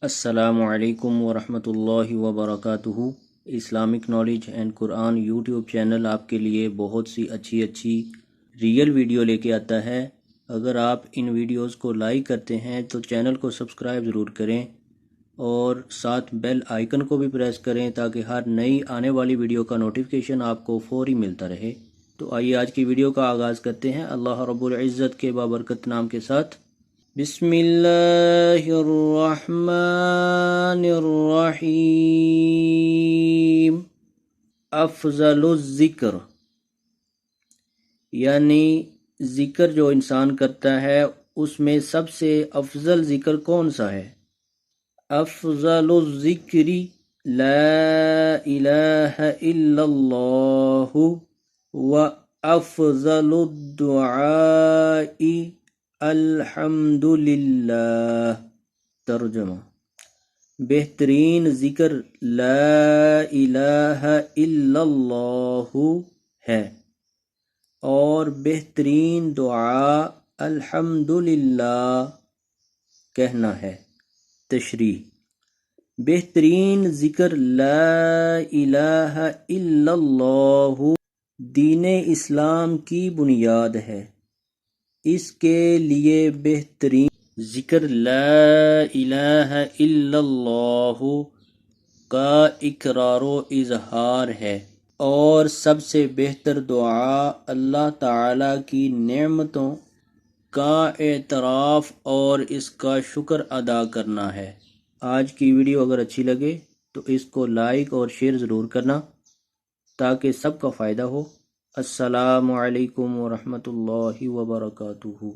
السلام علیکم ورحمۃ اللہ وبرکاتہ۔ Islamic knowledge and Quran YouTube channel آپ کے لیے بہت سی اچھی ریئل ویڈیو لے کے آتا ہے۔ اگر آپ ان ویڈیوز کو لائک کرتے ہیں تو چینل کو سبسکرائب ضرور کریں اور ساتھ بیل آئیکن کو بھی پریس کریں تاکہ ہر نئی آنے والی ویڈیو کا نوٹیفیکیشن آپ کو فوری ملتا رہے۔ تو آئیے آج کی ویڈیو کا آغاز کرتے ہیں اللہ رب العزت کے بابرکت نام کے ساتھ۔ بسم اللہ الرحمن الرحیم۔ افضل الذکر یعنی ذکر جو انسان کرتا ہے اس میں سب سے افضل ذکر کون سا ہے؟ افضل الذکر لا الہ الا اللہ و افضل الدعاء الحمد للہ۔ ترجمہ: بہترین ذکر لا الہ الا اللہ ہے اور بہترین دعا الحمد للہ کہنا ہے۔ تشریح: بہترین ذکر لا الہ الا اللہ دین اسلام کی بنیاد ہے۔ اس کے لیے بہترین ذکر لا الہ الا اللہ کا اقرار و اظہار ہے اور سب سے بہتر دعا اللہ تعالی کی نعمتوں کا اعتراف اور اس کا شکر ادا کرنا ہے۔ آج کی ویڈیو اگر اچھی لگے تو اس کو لائک اور شیئر ضرور کرنا تاکہ سب کا فائدہ ہو۔ السلام علیکم ورحمۃ اللہ وبرکاتہ۔